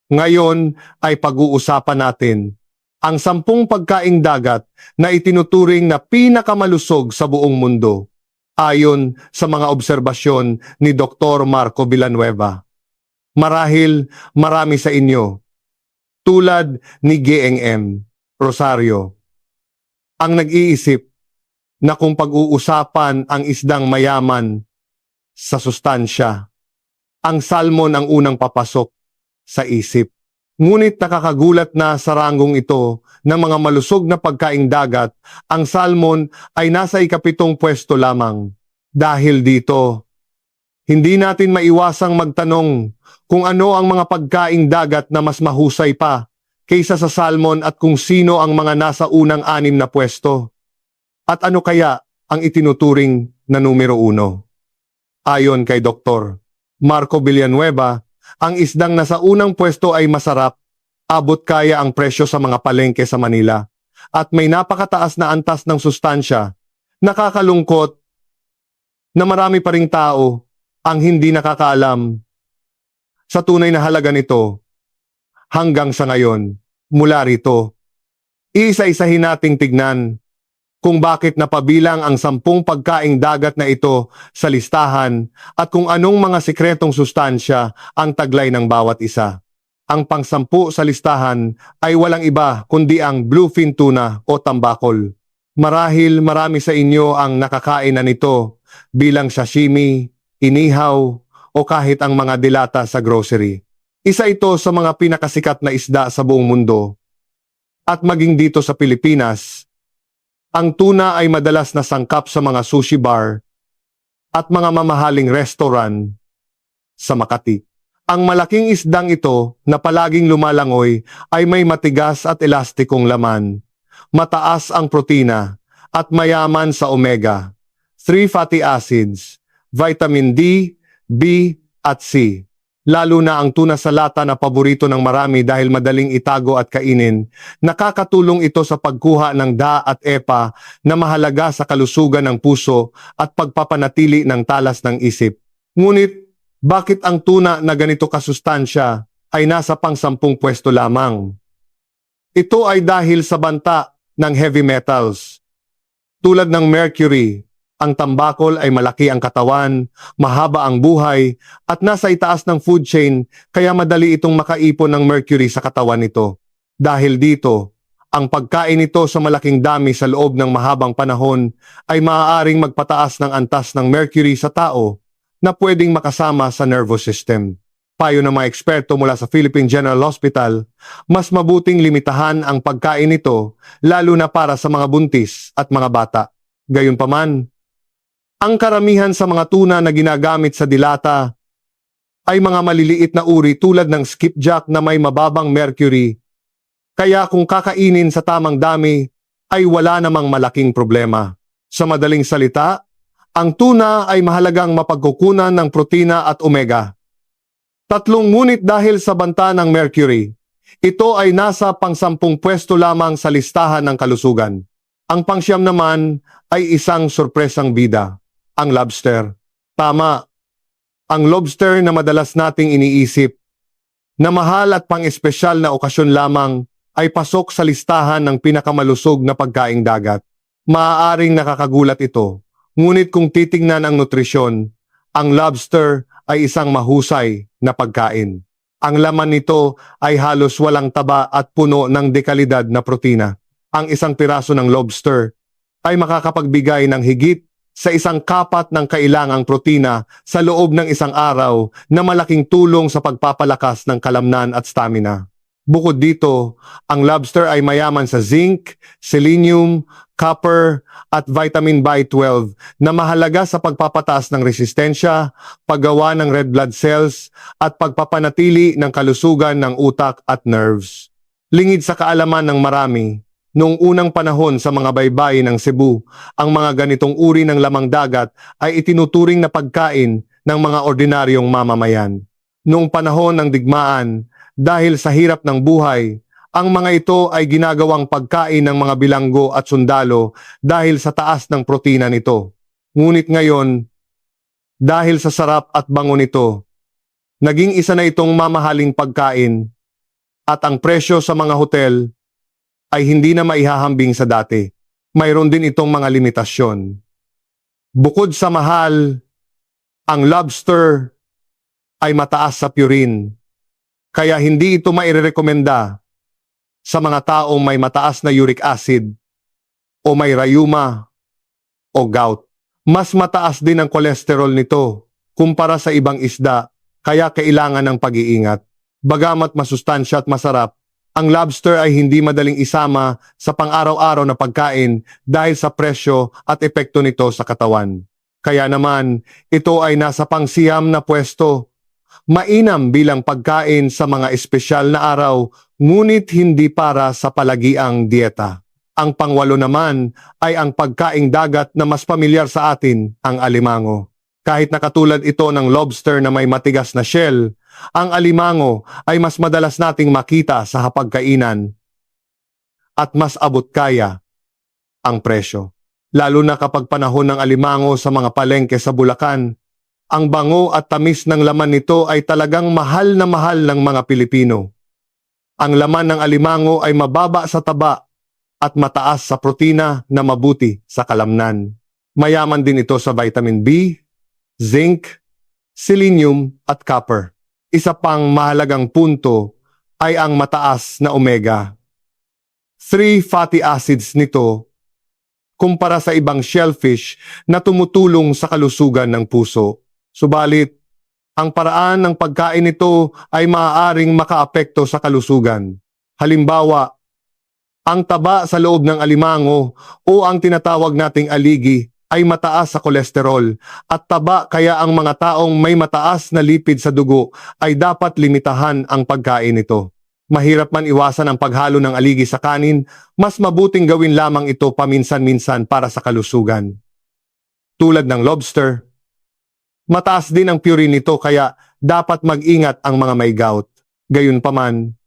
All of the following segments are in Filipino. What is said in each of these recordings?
Ngayon ay pag-uusapan natin ang 10 pagkaing dagat na itinuturing na pinakamalusog sa buong mundo ayon sa mga obserbasyon ni Dr. Marco Villanueva. Marahil marami sa inyo, tulad ni Gieng M. Rosario, ang nag-iisip na kung pag-uusapan ang isdang mayaman sa sustansya, ang salmon ang unang papasok sa isip. Ngunit nakakagulat na sa ranggong ito ng mga malusog na pagkaing dagat, ang salmon ay nasa ika-7 pwesto lamang. Dahil dito, hindi natin maiwasang magtanong kung ano ang mga pagkaing dagat na mas mahusay pa kaysa sa salmon at kung sino ang mga nasa unang 6 na pwesto. At ano kaya ang itinuturing na numero 1? Ayon kay Dr. Marco Villanueva, ang isdang nasa unang pwesto ay masarap, abot kaya ang presyo sa mga palengke sa Manila, at may napakataas na antas ng sustansya. Nakakalungkot na marami pa ring tao ang hindi nakakaalam sa tunay na halaga nito hanggang sa ngayon. Mula rito, iisa-isahin nating tignan kung bakit napabilang ang 10 pagkaing dagat na ito sa listahan at kung anong mga sikretong sustansya ang taglay ng bawat isa. Ang pang-10 sa listahan ay walang iba kundi ang bluefin tuna o tambakol. Marahil marami sa inyo ang nakakain na nito bilang sashimi, inihaw o kahit ang mga dilata sa grocery. Isa ito sa mga pinakasikat na isda sa buong mundo. At maging dito sa Pilipinas, ang tuna ay madalas na sangkap sa mga sushi bar at mga mamahaling restaurant sa Makati. Ang malaking isdang ito na palaging lumalangoy ay may matigas at elastikong laman, mataas ang protina at mayaman sa omega, 3 fatty acids, vitamin D, B at C. Lalo na ang tuna sa lata na paborito ng marami dahil madaling itago at kainin. Nakakatulong ito sa pagkuha ng Da at EPA na mahalaga sa kalusugan ng puso at pagpapanatili ng talas ng isip. Ngunit, bakit ang tuna na ganito kasustansya ay nasa pang-10 pwesto lamang? Ito ay dahil sa banta ng heavy metals. Tulad ng mercury, ang tambakol ay malaki ang katawan, mahaba ang buhay, at nasa itaas ng food chain kaya madali itong makaipon ng mercury sa katawan nito. Dahil dito, ang pagkain nito sa malaking dami sa loob ng mahabang panahon ay maaaring magpataas ng antas ng mercury sa tao na pwedeng makasama sa nervous system. Payo ng mga eksperto mula sa Philippine General Hospital, mas mabuting limitahan ang pagkain nito lalo na para sa mga buntis at mga bata. Gayunpaman, ang karamihan sa mga tuna na ginagamit sa dilata ay mga maliliit na uri tulad ng skipjack na may mababang mercury. Kaya kung kakainin sa tamang dami, ay wala namang malaking problema. Sa madaling salita, ang tuna ay mahalagang mapagkukunan ng protina at omega. 3 ngunit dahil sa banta ng mercury, ito ay nasa pang-10 pwesto lamang sa listahan ng kalusugan. Ang pang-9 naman ay isang sorpresang bida. Ang lobster. Tama, ang lobster na madalas nating iniisip na mahal at pang-espesyal na okasyon lamang ay pasok sa listahan ng pinakamalusog na pagkaing dagat. Maaaring nakakagulat ito, ngunit kung titingnan ang nutrisyon, ang lobster ay isang mahusay na pagkain. Ang laman nito ay halos walang taba at puno ng dekalidad na protina. Ang isang piraso ng lobster ay makakapagbigay ng higit sa isang kapat ng kailangang protina sa loob ng isang araw na malaking tulong sa pagpapalakas ng kalamnan at stamina. Bukod dito, ang lobster ay mayaman sa zinc, selenium, copper at vitamin B12 na mahalaga sa pagpapataas ng resistensya, paggawa ng red blood cells at pagpapanatili ng kalusugan ng utak at nerves. Lingid sa kaalaman ng marami, noong unang panahon sa mga baybayin ng Cebu, ang mga ganitong uri ng lamang dagat ay itinuturing na pagkain ng mga ordinaryong mamamayan. Noong panahon ng digmaan, dahil sa hirap ng buhay, ang mga ito ay ginagawang pagkain ng mga bilanggo at sundalo dahil sa taas ng protina nito. Ngunit ngayon, dahil sa sarap at bango nito, naging isa na itong mamahaling pagkain At ang presyo sa mga hotel ay hindi na maihahambing sa dati. Mayroon din itong mga limitasyon. Bukod sa mahal, ang lobster ay mataas sa purine. Kaya hindi ito mairerekomenda sa mga taong may mataas na uric acid o may rayuma o gout. Mas mataas din ang kolesterol nito kumpara sa ibang isda, kaya kailangan ng pag-iingat. Bagamat masustansya at masarap, ang lobster ay hindi madaling isama sa pang-araw-araw na pagkain dahil sa presyo at epekto nito sa katawan. Kaya naman, ito ay nasa pangsiyam na pwesto. Mainam bilang pagkain sa mga espesyal na araw, ngunit hindi para sa palagiang dieta. Ang pangwalo naman ay ang pagkaing dagat na mas pamilyar sa atin, ang alimango. Kahit nakatulad ito ng lobster na may matigas na shell, ang alimango ay mas madalas nating makita sa hapagkainan at mas abot kaya ang presyo. Lalo na kapag panahon ng alimango sa mga palengke sa Bulacan, ang bango at tamis ng laman nito ay talagang mahal ng mga Pilipino. Ang laman ng alimango ay mababa sa taba at mataas sa protina na mabuti sa kalamnan. Mayaman din ito sa vitamin B, zinc, selenium at copper. Isa pang mahalagang punto ay ang mataas na omega-3 fatty acids nito kumpara sa ibang shellfish na tumutulong sa kalusugan ng puso. Subalit, ang paraan ng pagkain nito ay maaaring makaapekto sa kalusugan. Halimbawa, ang taba sa loob ng alimango o ang tinatawag nating aligi ay mataas sa kolesterol at taba, kaya ang mga taong may mataas na lipid sa dugo ay dapat limitahan ang pagkain nito. Mahirap man iwasan ang paghalo ng aligi sa kanin, mas mabuting gawin lamang ito paminsan-minsan para sa kalusugan. Tulad ng lobster, mataas din ang purine nito, kaya dapat mag-ingat ang mga may gout. Gayunpaman,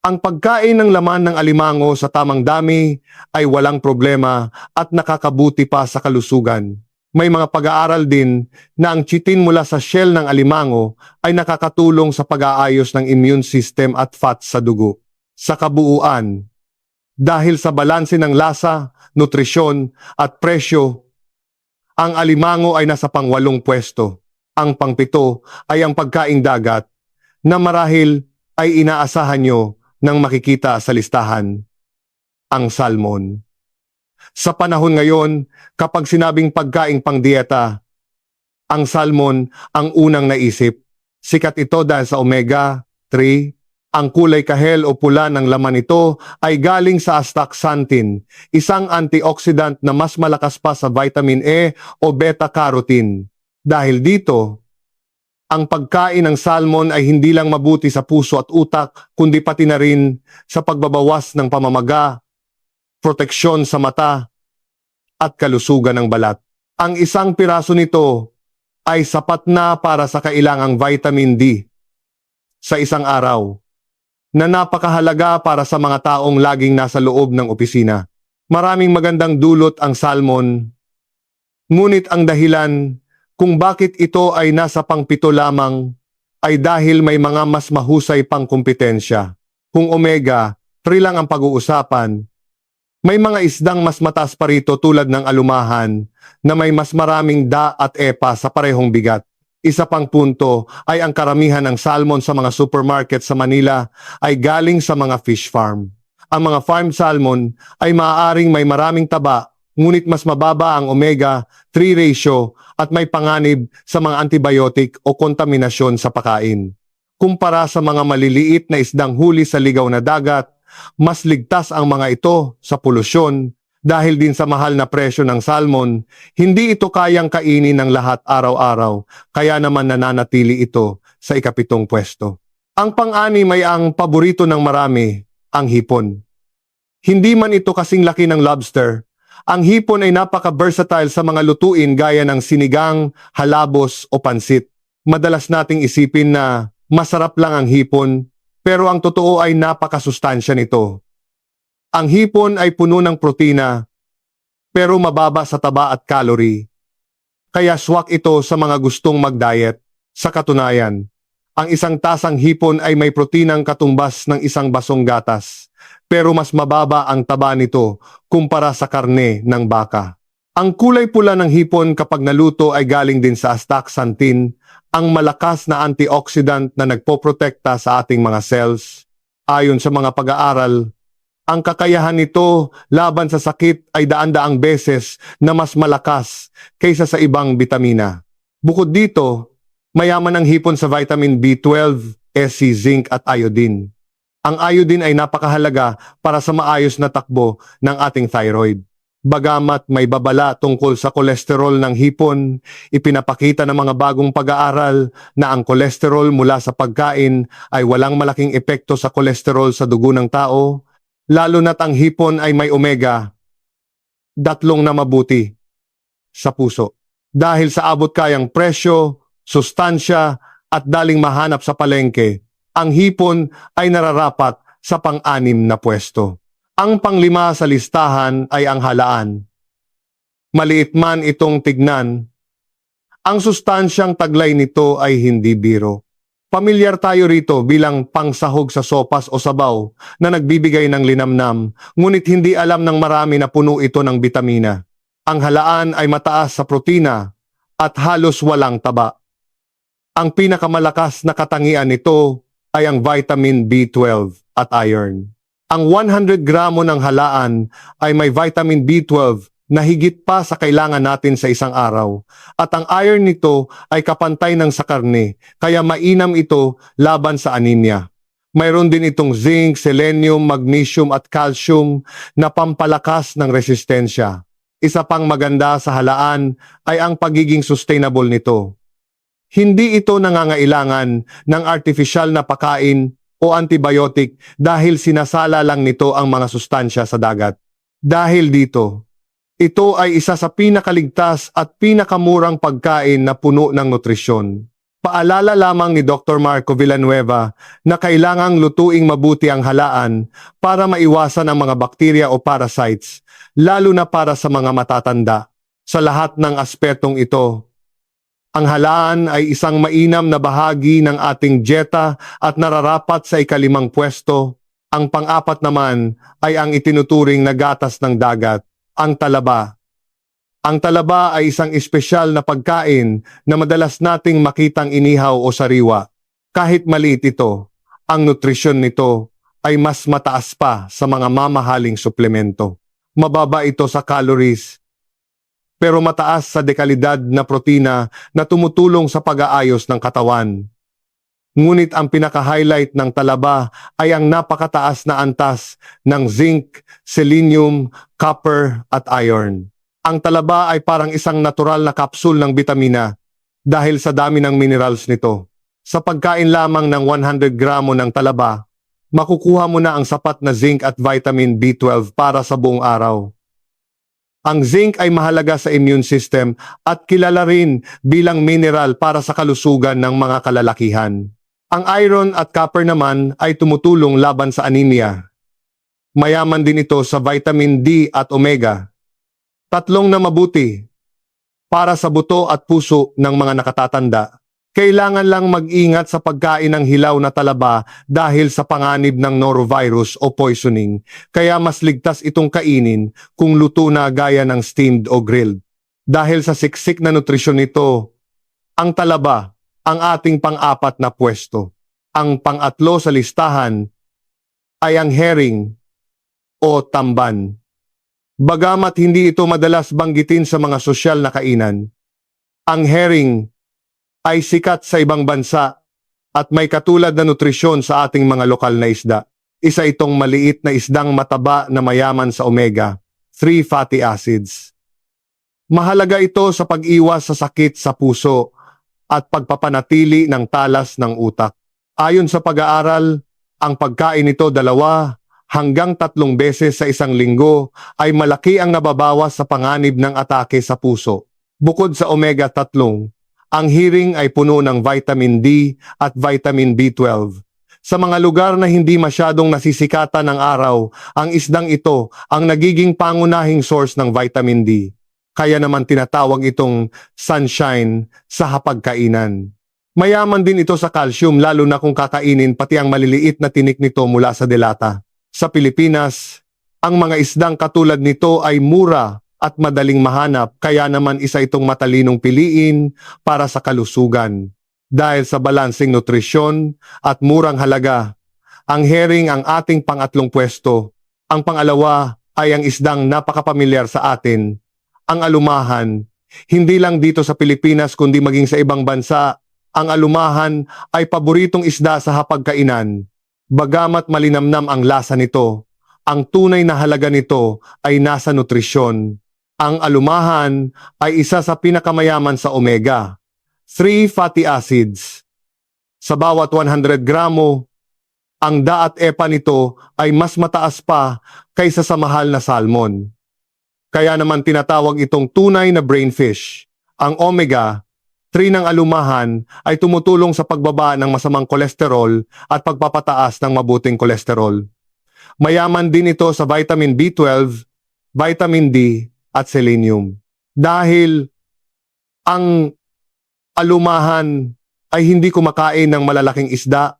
ang pagkain ng laman ng alimango sa tamang dami ay walang problema at nakakabuti pa sa kalusugan. May mga pag-aaral din na ang chitin mula sa shell ng alimango ay nakakatulong sa pag-aayos ng immune system at fat sa dugo. Sa kabuuan, dahil sa balanse ng lasa, nutrisyon at presyo, ang alimango ay nasa pang-8 pwesto. Ang pang-7 ay ang pagkaing dagat na marahil ay inaasahan nyo nang makikita sa listahan, ang salmon. Sa panahon ngayon, kapag sinabing pagkaing pang-dieta, ang salmon ang unang naisip. Sikat ito dahil sa omega-3. Ang kulay kahel o pula ng laman nito ay galing sa astaxanthin, isang antioxidant na mas malakas pa sa vitamin E o beta-carotene. Dahil dito, ang pagkain ng salmon ay hindi lang mabuti sa puso at utak, kundi pati na rin sa pagbabawas ng pamamaga, proteksyon sa mata, at kalusugan ng balat. Ang isang piraso nito ay sapat na para sa kailangang vitamin D sa isang araw, na napakahalaga para sa mga taong laging nasa loob ng opisina. Maraming magandang dulot ang salmon, ngunit ang dahilan kung bakit ito ay nasa pang-7 lamang ay dahil may mga mas mahusay pang kompetensya. Kung omega-3 lang ang pag-uusapan, may mga isdang mas mataas pa rito tulad ng alumahan na may mas maraming da at epa sa parehong bigat. Isa pang punto ay ang karamihan ng salmon sa mga supermarket sa Manila ay galing sa mga fish farm. Ang mga farmed salmon ay maaaring may maraming taba, ngunit mas mababa ang omega-3 ratio at may panganib sa mga antibiotic o kontaminasyon sa pagkain. Kumpara sa mga maliliit na isdang huli sa ligaw na dagat, mas ligtas ang mga ito sa polusyon. Dahil din sa mahal na presyo ng salmon, hindi ito kayang kainin ng lahat araw-araw, kaya naman nananatili ito sa ika-7 pwesto. Ang pang-anim ay ang paborito ng marami, ang hipon. Hindi man ito kasing laki ng lobster, ang hipon ay napaka-versatile sa mga lutuin gaya ng sinigang, halabos o pansit. Madalas nating isipin na masarap lang ang hipon, pero ang totoo ay napakasustansya nito. Ang hipon ay puno ng protina, pero mababa sa taba at calorie. Kaya swak ito sa mga gustong mag-diet. Sa katunayan, Ang isang tasang hipon ay may proteinang katumbas ng isang basong gatas, pero mas mababa ang taba nito kumpara sa karne ng baka. Ang kulay pula ng hipon kapag naluto ay galing din sa astaxanthin, ang malakas na antioxidant na nagpoprotekta sa ating mga cells. Ayon sa mga pag-aaral, ang kakayahan nito laban sa sakit ay daan-daang beses na mas malakas kaysa sa ibang bitamina. Bukod dito, mayaman ang hipon sa vitamin B12, SC, zinc at iodine. Ang iodine ay napakahalaga para sa maayos na takbo ng ating thyroid. Bagamat may babala tungkol sa kolesterol ng hipon, ipinapakita ng mga bagong pag-aaral na ang kolesterol mula sa pagkain ay walang malaking epekto sa kolesterol sa dugo ng tao, lalo na't ang hipon ay may omega-3 na mabuti sa puso. Dahil sa abot kayang presyo, sustansya at daling mahanap sa palengke, ang hipon ay nararapat sa pang-anim na pwesto. Ang panglima sa listahan ay ang halaan. Maliit man itong tignan, ang sustansyang taglay nito ay hindi biro. Pamilyar tayo rito bilang pangsahog sa sopas o sabaw na nagbibigay ng linamnam, ngunit hindi alam ng marami na puno ito ng bitamina. Ang halaan ay mataas sa protina at halos walang taba. Ang pinakamalakas na katangian nito ay ang vitamin B12 at iron. Ang 100 gramo ng halaan ay may vitamin B12 na higit pa sa kailangan natin sa isang araw. At ang iron nito ay kapantay ng sa karne, kaya mainam ito laban sa anemia. Mayroon din itong zinc, selenium, magnesium at calcium na pampalakas ng resistensya. Isa pang maganda sa halaan ay ang pagiging sustainable nito. Hindi ito nangangailangan ng artificial na pagkain o antibiotic dahil sinasala lang nito ang mga sustansya sa dagat. Dahil dito, ito ay isa sa pinakaligtas at pinakamurang pagkain na puno ng nutrisyon. Paalala lamang ni Dr. Marco Villanueva na kailangang lutuing mabuti ang halaan para maiwasan ang mga bakterya o parasites, lalo na para sa mga matatanda. Sa lahat ng aspetong ito, ang halaan ay isang mainam na bahagi ng ating dieta at nararapat sa ikalimang pwesto. Ang pang-apat naman ay ang itinuturing na gatas ng dagat, ang talaba. Ang talaba ay isang espesyal na pagkain na madalas nating makitang inihaw o sariwa. Kahit maliit ito, ang nutrisyon nito ay mas mataas pa sa mga mamahaling suplemento. Mababa ito sa calories, pero mataas sa dekalidad na protina na tumutulong sa pag-aayos ng katawan. Ngunit ang pinaka-highlight ng talaba ay ang napakataas na antas ng zinc, selenium, copper at iron. Ang talaba ay parang isang natural na kapsul ng bitamina dahil sa dami ng minerals nito. Sa pagkain lamang ng 100 gramo ng talaba, makukuha mo na ang sapat na zinc at vitamin B12 para sa buong araw. Ang zinc ay mahalaga sa immune system at kilala rin bilang mineral para sa kalusugan ng mga kalalakihan. Ang iron at copper naman ay tumutulong laban sa anemia. Mayaman din ito sa vitamin D at omega. Tatlong na mabuti para sa buto at puso ng mga nakatatanda. Kailangan lang mag-ingat sa pagkain ng hilaw na talaba dahil sa panganib ng norovirus o poisoning, kaya mas ligtas itong kainin kung luto na gaya ng steamed o grilled. Dahil sa siksik na nutrisyon nito, ang talaba ang ating pang-apat na pwesto. Ang pang-atlo sa listahan ay ang herring o tamban. Bagamat hindi ito madalas banggitin sa mga sosyal na kainan, ang herring ay sikat sa ibang bansa at may katulad na nutrisyon sa ating mga lokal na isda. Isa itong maliit na isdang mataba na mayaman sa omega-3 fatty acids. Mahalaga ito sa pag-iwas sa sakit sa puso at pagpapanatili ng talas ng utak. Ayon sa pag-aaral, ang pagkain nito 2 hanggang 3 beses sa isang linggo ay malaki ang nababawas sa panganib ng atake sa puso. Bukod sa omega-3, ang herring ay puno ng vitamin D at vitamin B12. Sa mga lugar na hindi masyadong nasisikatan ng araw, ang isdang ito ang nagiging pangunahing source ng vitamin D. Kaya naman tinatawag itong sunshine sa hapagkainan. Mayaman din ito sa calcium lalo na kung kakainin pati ang maliliit na tinik nito mula sa delata. Sa Pilipinas, ang mga isdang katulad nito ay mura at madaling mahanap kaya naman isa itong matalinong piliin para sa kalusugan. Dahil sa balansing nutrisyon at murang halaga, ang herring ang ating pangatlong pwesto. Ang pangalawa ay ang isdang napakapamilyar sa atin, ang alumahan. Hindi lang dito sa Pilipinas kundi maging sa ibang bansa, ang alumahan ay paboritong isda sa hapagkainan. Bagamat malinamnam ang lasa nito, ang tunay na halaga nito ay nasa nutrisyon. Ang alumahan ay isa sa pinakamayaman sa omega-3 fatty acids. Sa bawat 100 gramo, ang Da at EPA nito ay mas mataas pa kaysa sa mahal na salmon. Kaya naman tinatawag itong tunay na brain fish. Ang omega-3 ng alumahan ay tumutulong sa pagbaba ng masamang kolesterol at pagpapataas ng mabuting kolesterol. Mayaman din ito sa vitamin B12, vitamin D at selenium. Dahil ang alumahan ay hindi kumakain ng malalaking isda,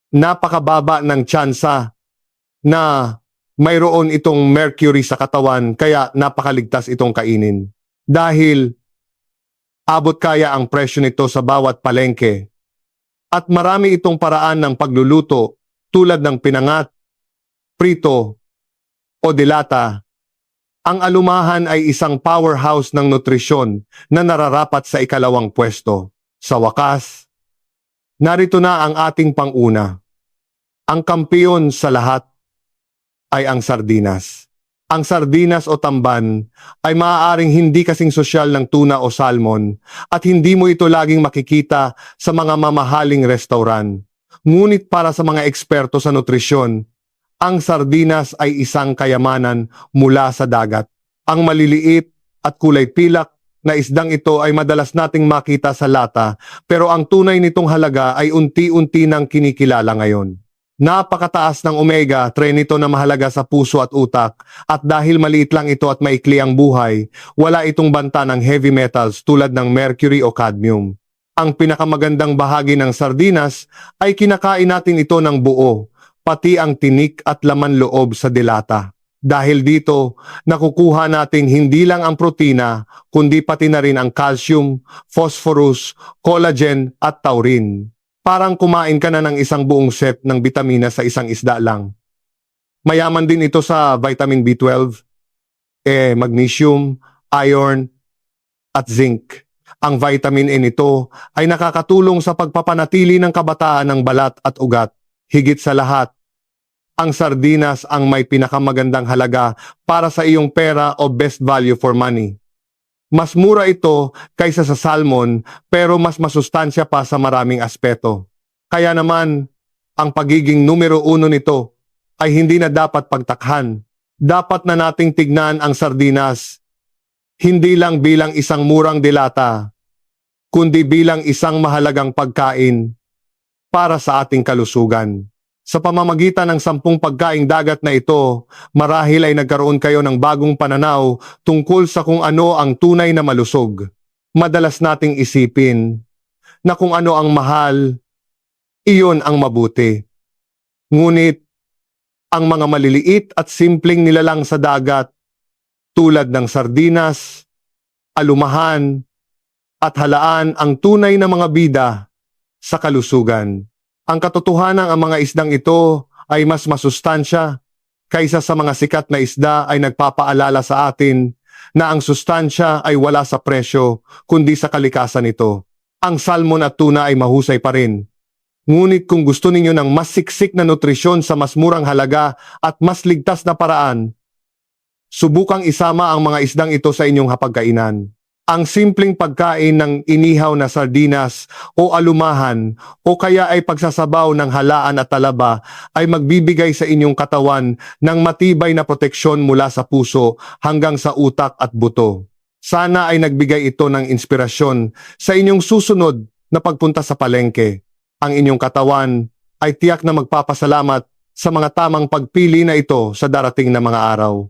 napakababa ng tsansa na mayroon itong mercury sa katawan kaya napakaligtas itong kainin. Dahil abot kaya ang presyo nito sa bawat palengke. At marami itong paraan ng pagluluto tulad ng pinangat, prito, o dilata. Ang alumahan ay isang powerhouse ng nutrisyon na nararapat sa ikalawang pwesto. Sa wakas, narito na ang ating panguna. Ang kampiyon sa lahat ay ang sardinas. Ang sardinas o tamban ay maaaring hindi kasing sosyal ng tuna o salmon at hindi mo ito laging makikita sa mga mamahaling restaurant. Ngunit para sa mga eksperto sa nutrisyon, ang sardinas ay isang kayamanan mula sa dagat. Ang maliliit at kulay pilak na isdang ito ay madalas nating makita sa lata pero ang tunay nitong halaga ay unti-unti nang kinikilala ngayon. Napakataas ng omega-3 nito na mahalaga sa puso at utak at dahil maliit lang ito at maikli ang buhay, wala itong banta ng heavy metals tulad ng mercury o cadmium. Ang pinakamagandang bahagi ng sardinas ay kinakain natin ito ng buo, pati ang tinik at laman loob sa delata. Dahil dito, nakukuha natin hindi lang ang protina, kundi pati na rin ang calcium, phosphorus, collagen at taurine. Parang kumain ka na ng isang buong set ng bitamina sa isang isda lang. Mayaman din ito sa vitamin B12, magnesium, iron, at zinc. Ang vitamin E nito ay nakakatulong sa pagpapanatili ng kabataan ng balat at ugat. Higit sa lahat, ang sardinas ang may pinakamagandang halaga para sa iyong pera o best value for money. Mas mura ito kaysa sa salmon pero mas masustansya pa sa maraming aspeto. Kaya naman, ang pagiging numero 1 nito ay hindi na dapat pagtakhan. Dapat na nating tignan ang sardinas hindi lang bilang isang murang dilata, kundi bilang isang mahalagang pagkain para sa ating kalusugan. Sa pamamagitan ng 10 pagkaing dagat na ito, marahil ay nagkaroon kayo ng bagong pananaw tungkol sa kung ano ang tunay na malusog. Madalas nating isipin na kung ano ang mahal, iyon ang mabuti. Ngunit, ang mga maliliit at simpleng nilalang sa dagat, tulad ng sardinas, alumahan, at halaan ang tunay na mga bida sa kalusugan. Ang katotohanan ang mga isdang ito ay mas masustansya kaysa sa mga sikat na isda ay nagpapaalala sa atin na ang sustansya ay wala sa presyo kundi sa kalikasan nito. Ang salmon at tuna ay mahusay pa rin. Ngunit kung gusto ninyo ng mas siksik na nutrisyon sa mas murang halaga at mas ligtas na paraan, subukang isama ang mga isdang ito sa inyong hapagkainan. Ang simpleng pagkain ng inihaw na sardinas o alumahan o kaya ay pagsasabaw ng halaan at talaba ay magbibigay sa inyong katawan ng matibay na proteksyon mula sa puso hanggang sa utak at buto. Sana ay nagbigay ito ng inspirasyon sa inyong susunod na pagpunta sa palengke. Ang inyong katawan ay tiyak na magpapasalamat sa mga tamang pagpili na ito sa darating na mga araw.